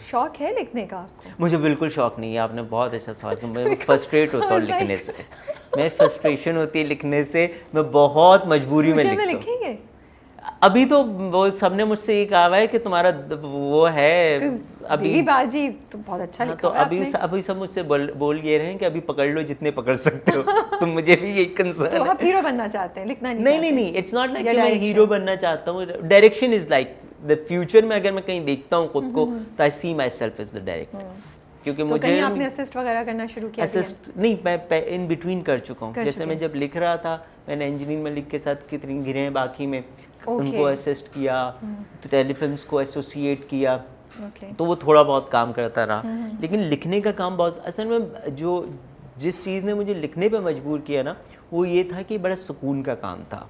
शौक है लिखने का आपको? मुझे बिल्कुल शौक नहीं है, आपने बहुत अच्छा सवाल किया। मैं फ्रस्ट्रेट होता हूँ लिखने से, मैं फ्रस्ट्रेशन होती है लिखने से, मैं बहुत मजबूरी में लिखता हूँ। लिखेंगे अभी तो वो सबने मुझसे ये कहा है कि तुम्हारा वो है अभी बाजी तो बहुत अच्छा लिखा तो है आपने। अभी सब मुझसे बोल ये रहे हैं कि अभी पकड़ लो जितने पकड़ सकते हो। तो मुझे भी यही कंसर्न तो है। आप हीरो बनना चाहते हैं, लिखना नहीं, इट्स नॉट लाइक कि मैं हीरो बनना चाहता हूँ। Direction is like the future में अगर मैं कहीं देखता हूँ खुद को तो I see myself is the director, क्योंकि तो मुझे कहीं आपने असिस्ट वगैरह करना शुरू किया? असिस्ट नहीं, मैं इन बिटवीन कर चुका हूँ। जैसे मैं जब लिख रहा था, मैंने इंजीनियरिंग में लिख के साथ कितनी गिरे हैं बाकी में, उनको असिस्ट किया, तो टेलीफिल्म्स को एसोसिएट किया, तो वो थोड़ा बहुत काम करता रहा। लेकिन लिखने का काम बहुत, असल में जो जिस चीज़ ने मुझे लिखने पे मजबूर किया ना, वो ये था कि बड़ा सुकून का काम था,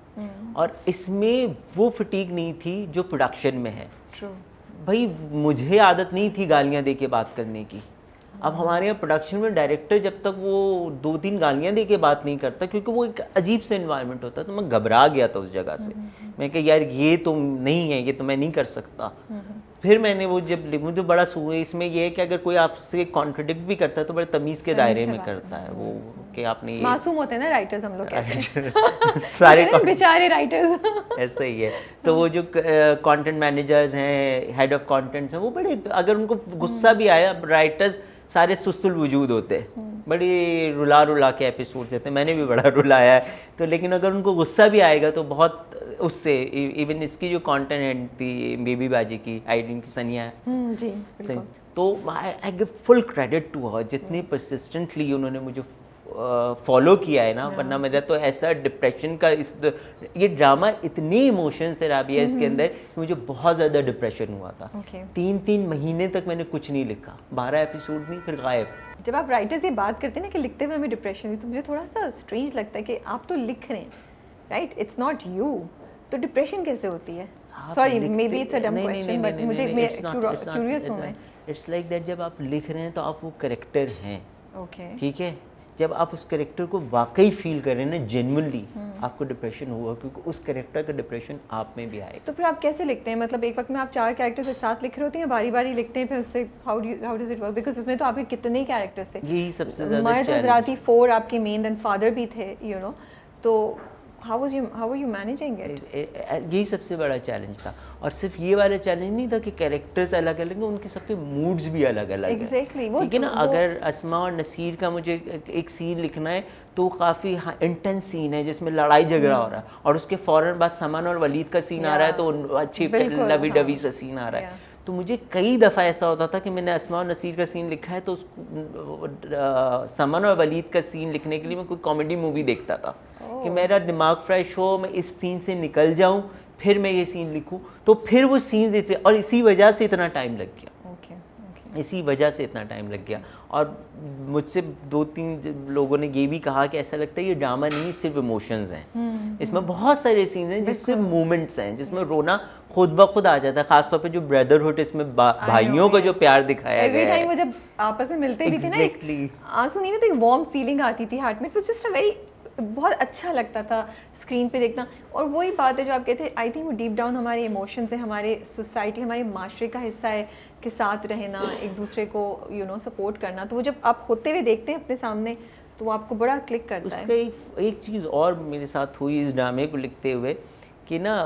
और इसमें वो फटीक नहीं थी जो प्रोडक्शन में है। भाई मुझे आदत नहीं थी गालियाँ दे के बात करने की। अब हमारे यहाँ प्रोडक्शन में डायरेक्टर जब तक वो 2-3 गालियाँ दे के बात नहीं करता, क्योंकि वो एक अजीब से एनवायरनमेंट होता है, तो मैं घबरा गया था उस जगह से। मैं कहा यार ये तो नहीं है, ये तो मैं नहीं कर सकता। फिर मैंने वो जब मुझे बड़ा इसमें ये है कि अगर कोई आपसे कॉन्ट्रडिक्ट भी करता है तो बड़े तमीज़ के दायरे में करता है वो, कि आपने मासूम होते हैं ना राइटर्स, हम लोग कहते हैं सारे बेचारे राइटर्स ऐसा ही है। तो वो जो कंटेंट मैनेजर्स हैं, हेड ऑफ कंटेंट्स हैं, वो बड़े, अगर उनको गुस्सा भी आया, राइटर्स सारे सुस्तुल वजूद होते हैं, बड़ी रुला के एपिसोड देते हैं, मैंने भी बड़ा रुलाया है। तो लेकिन अगर उनको गुस्सा भी आएगा तो बहुत उससे, इवन इसकी जो कंटेंट थी बेबी बाजी की, आइडिन की सनिया जी, तो I give full credit to her, जितनी परसिस्टेंटली उन्होंने मुझे फॉलो किया है ना, वरना मेरा तो ऐसा डिप्रेशन का ये ड्रामा इतनी इमोशंस थे राबिया इसके अंदर कि मुझे बहुत ज़्यादा डिप्रेशन हुआ था। 3 महीने तक मैंने कुछ नहीं लिखा, 12 एपिसोड नहीं, फिर गायब। जब आप राइटर से बात करते हैं ना कि लिखते हुए हमें डिप्रेशन हुई, तो मुझे थोड़ा सा स्ट्रेंज लगता है कि आप तो लिख रहे हैं, राइट, इट्स नॉट यू, तो डिप्रेशन कैसे होती है? Sorry, may be it's a डम क्वेश्चन, बट मुझे क्यूरियस हूं मैं। इट्स लाइक दैट, जब आप लिख रहे हैं तो आप वो कैरेक्टर हैं, ओके, ठीक है। जब आप उस कैरेक्टर को वाकई फील करें ना, जेन्युइनली, आपको डिप्रेशन हुआ, क्योंकि उस कैरेक्टर का डिप्रेशन आप में भी आएगा। तो फिर आप कैसे लिखते हैं? मतलब एक वक्त में आप 4 कैरेक्टर्स एक साथ लिख रहे होते हैं, बारी बारी लिखते हैं, फिर उससे how does it work? Because उसमें तो आपके कितने कैरेक्टर्स थे, यही सबसे ज़्यादा मर्द हजराती 4 आपके मेन, देन फादर भी थे, यू नो, तो how are you managing it? यही सबसे बड़ा चैलेंज था। और सिर्फ ये वाला चैलेंज नहीं था कि कैरेक्टर्स अलग अलग हैं, उनके सबके मूड्स भी अलग अलग हैं। एग्जैक्टली, ठीक है ना। अगर अस्मा और नसीर का मुझे एक सीन लिखना है तो काफ़ी इंटेंस सीन है जिसमें लड़ाई झगड़ा हो रहा है, और उसके फ़ौरन बाद समन और वलीद का सीन आ रहा है, तो अच्छी लवी डवी सा सीन आ रहा है। तो मुझे कई दफ़ा ऐसा होता था कि मैंने अस्मा और नसीर का सीन लिखा है, तो समन और वलीद का सीन लिखने के लिए मैं कोई कॉमेडी मूवी देखता था कि मेरा दिमाग फ्रेश हो, मैं इस सीन से निकल जाऊं, फिर मैं ये सीन लिखूं, तो फिर वो सीन्स इतने, और इसी वजह से इतना टाइम लग गया। इसी वजह से इतना टाइम लग गया। और मुझसे 2-3 लोगों ने ये भी कहा कि ऐसा लगता है ये ड्रामा नहीं, सिर्फ इमोशंस हैं। इसमें बहुत सारे सीन्स हैं जिससे मूवमेंट्स हैं, जिसमें रोना खुद ब खुद आ जाता है, खासतौर पे जो ब्रदरहुड इसमें भाइयों का जो प्यार दिखाया गया है। टाइम वो जब आपस में मिलते भी थे ना, आंसू नहीं, तो एक वार्म फीलिंग आती थी हार्ट में, it was just a very, बहुत अच्छा लगता था स्क्रीन पे देखना। और वही बात है जो आप कहते हैं, आई थिंक वो डीप डाउन हमारे इमोशंस है, हमारे सोसाइटी, हमारे माशरे का हिस्सा है कि साथ रहना, एक दूसरे को यू नो सपोर्ट करना। तो वो जब आप होते हुए देखते हैं अपने सामने, तो वो आपको बड़ा क्लिक करता है। उसका एक चीज़ और मेरे साथ हुई इस ड्रामे को लिखते हुए कि ना,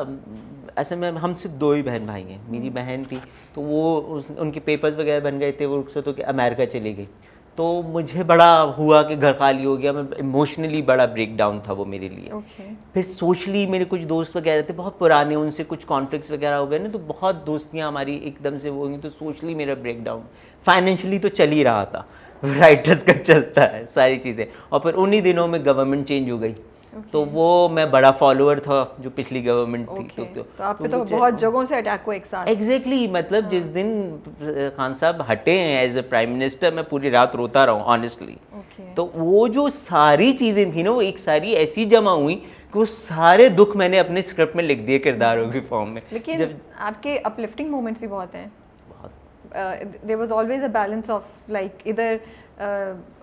ऐसे में हम सिर्फ 2 ही बहन भाई हैं। मेरी बहन थी तो वो उनके पेपर्स वगैरह बन गए थे, वो रुखसत होकर अमेरिका चली गई, तो मुझे बड़ा हुआ कि घर खाली हो गया। मैं इमोशनली बड़ा ब्रेक डाउन था वो मेरे लिए। फिर सोशली मेरे कुछ दोस्त वगैरह थे बहुत पुराने, उनसे कुछ कॉन्फ्लिक्ट्स वगैरह हो गए ना, तो बहुत दोस्तियाँ हमारी एकदम से वो हुई, तो सोशली मेरा ब्रेक डाउन। फाइनेंशियली तो चल ही रहा था, राइटर्स का चलता है सारी चीज़ें। और फिर उन्हीं दिनों में गवर्नमेंट चेंज हो गई, तो वो मैं बड़ा फॉलोअर था जो पिछली गवर्नमेंट थी। तो आप पे तो बहुत जगहों से अटैक हुआ एक साथ। एग्जैक्टली, मतलब जिस दिन खान साहब हटे हैं एज ए प्राइम मिनिस्टर, मैं पूरी रात रोता रहा हूँ ऑनेस्टली। तो वो जो सारी चीज़ें थी ना, वो एक सारी ऐसी जमा हुई कि वो सारे दुख मैंने अपने स्क्रिप्ट में लिख दिए किरदारों की फॉर्म में। लेकिन जब आपके अपलिफ्टिंग मोमेंट्स भी बहुत हैं, there was always a balance of like, इधर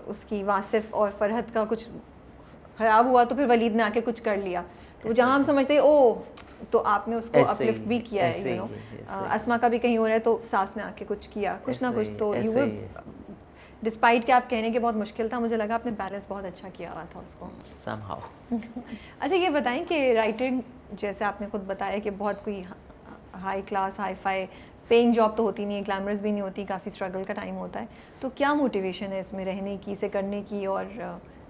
उसकी वासिफ और फरहत का कुछ ख़राब हुआ तो फिर वलीद ने आके कुछ कर लिया, तो जहाँ हम समझते हैं ओ तो आपने उसको अपलिफ्ट भी किया है, यू नो। अस्मा का भी कहीं हो रहा है तो सास ने आके कुछ किया, कुछ ना कुछ, तो यू वर, डिस्पाइट के आप कहने के बहुत मुश्किल था, मुझे लगा आपने बैलेंस बहुत अच्छा किया हुआ था उसको somehow। अच्छा ये बताएं कि राइटिंग, जैसे आपने खुद बताया कि बहुत कोई high class hi fi paying job तो होती नहीं है, ग्लैमरस भी नहीं होती, काफ़ी स्ट्रगल का टाइम होता है, तो क्या मोटिवेशन है इसमें रहने की, इसे करने की और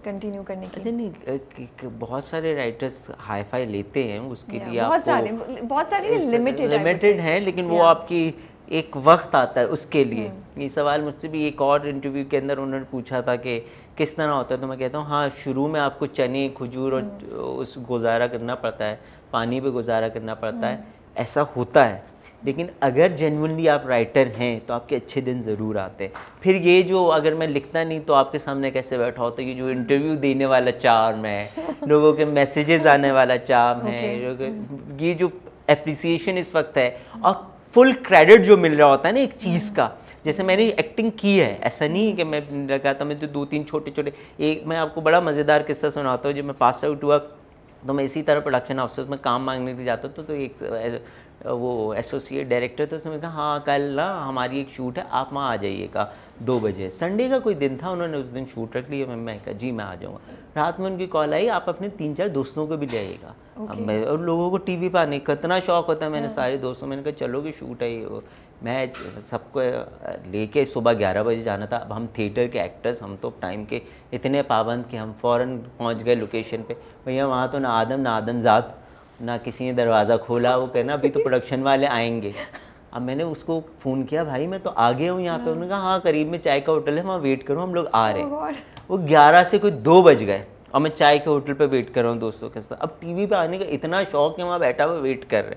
कंटिन्यू करने की? अच्छा नहीं, बहुत सारे राइटर्स हाई फाई लेते हैं, उसके लिए बहुत सारे लिमिटेड हैं, लेकिन वो आपकी एक वक्त आता है उसके लिए। ये सवाल मुझसे भी एक और इंटरव्यू के अंदर उन्होंने पूछा था कि किस तरह होता है, तो मैं कहता हूँ हाँ, शुरू में आपको चने खजूर और उस गुजारा करना पड़ता है, पानी पे गुजारा करना पड़ता है, ऐसा होता है। लेकिन अगर जेन्युइनली आप राइटर हैं तो आपके अच्छे दिन ज़रूर आते हैं। फिर ये जो अगर मैं लिखता नहीं तो आपके सामने कैसे बैठा होता है, ये जो इंटरव्यू देने वाला चार्म है, लोगों के मैसेजेस आने वाला चार्म है, ये जो एप्रिसिएशन इस वक्त है, और फुल क्रेडिट जो मिल रहा होता है ना एक चीज़ का। जैसे मैंने एक्टिंग की है, ऐसा नहीं है कि मैं लगाता, मैं तो 2-3 छोटे, एक मैं आपको बड़ा मज़ेदार किस्सा सुनाता हूँ। जब मैं पास आउट हुआ तो मैं इसी तरह प्रोडक्शन हाउसेस में काम मांगने के लिए जाता था, तो एक वो एसोसिएट डायरेक्टर था, उसने कहा हाँ कल ना हमारी एक शूट है, आप वहाँ आ जाइएगा 2 बजे। संडे का कोई दिन था, उन्होंने उस दिन शूट रख लिया। मैं कहा जी मैं आ जाऊँगा। रात में उनकी कॉल आई, आप अपने 3-4 दोस्तों को भी ले आइएगा। अब मैं, और लोगों को टीवी पर आने का कितना शौक होता है, मैंने सारे दोस्तों, मैंने कहा चलोगे शूट है ये, मैं सबको लेके सुबह 11 बजे जाना था। अब हम थिएटर के एक्टर्स, हम तो टाइम के इतने पाबंद कि हम फ़ौरन पहुंच गए लोकेशन पे। भैया वहाँ तो ना आदमजात, ना किसी ने दरवाज़ा खोला, वो कहना अभी तो प्रोडक्शन वाले आएंगे। अब मैंने उसको फ़ोन किया, भाई मैं तो आ गया हूँ यहाँ पे। उन्होंने कहा हाँ करीब में चाय का होटल है, वहाँ वेट करो, हम लोग आ रहे हैं। वो 11 से कोई 2 बज गए और मैं चाय के होटल पे वेट कर रहा हूँ दोस्तों के साथ। अब टीवी पे आने का इतना शौक है, वहाँ बैठा हुआ वेट कर रहे।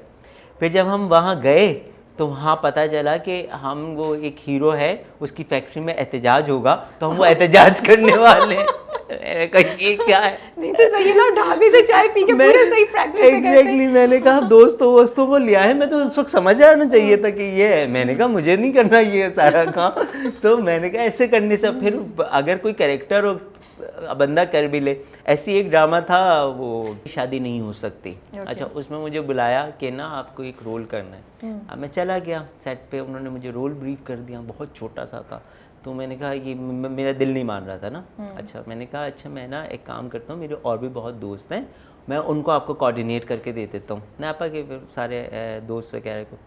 फिर जब हम वहाँ गए तो वहाँ पता चला कि हम, वो एक हीरो है, उसकी फैक्ट्री में एहतजाज होगा, तो हम वो एहतजाज करने वाले हैं। मैंने कहा ये क्या है? नहीं तो सही ना, ढाबे से चाय पी के पूरे सही प्रैक्टिस एग्जैक्टली मैंने कहा दोस्तों को लिया है, मैं तो उस वक्त समझ आना चाहिए था कि ये है। मैंने कहा मुझे नहीं करना ये सारा काम। तो मैंने कहा ऐसे करने से फिर अगर कोई कैरेक्टर और बंदा कर भी ले। ऐसी एक ड्रामा था, वो शादी नहीं हो सकती। अच्छा, उसमें मुझे बुलाया कि ना आपको एक रोल करना है। अब मैं चला गया सेट पे, उन्होंने मुझे रोल ब्रीफ कर दिया, बहुत छोटा सा था। तो मैंने कहा ये मेरा दिल नहीं मान रहा था ना। अच्छा, मैंने कहा अच्छा मैं ना एक काम करता हूँ, मेरे और भी बहुत दोस्त हैं, मैं उनको आपको कोऑर्डिनेट करके दे देता हूँ। नापा के सारे दोस्त वगैरह को।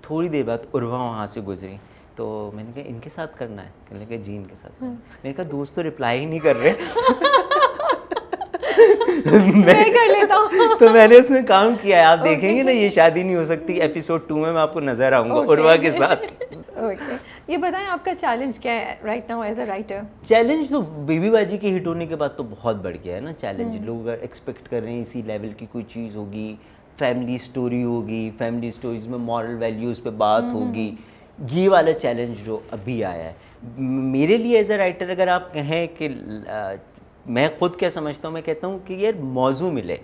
थोड़ी देर बाद उर्वा वहाँ से गुजरी, तो मैंने कहा इनके साथ करना है? कहने लगे जी इनके साथ। मैंने कहा दोस्त तो रिप्लाई ही नहीं कर रहे। मैं कर लेता हूँ। तो मैंने उसमें काम किया है, आप देखेंगे ना ये शादी नहीं हो सकती एपिसोड 2 में मैं आपको नजर आऊंगा उर्वा के साथ। ये बताएं आपका चैलेंज क्या है right now as a writer? Challenge तो बेबी बाजी के हिट होने के बाद तो बहुत बढ़ गया है ना चैलेंज। लोग एक्सपेक्ट कर रहे हैं इसी लेवल की कोई चीज़ होगी, फैमिली स्टोरी होगी, फैमिली स्टोरीज में मॉरल वैल्यूज़ पे बात होगी। ये वाला चैलेंज जो अभी आया है मेरे लिए एज अ राइटर, अगर आप कहें कि मैं खुद क्या समझता हूँ, मैं कहता हूँ कि यार मौजू मिले,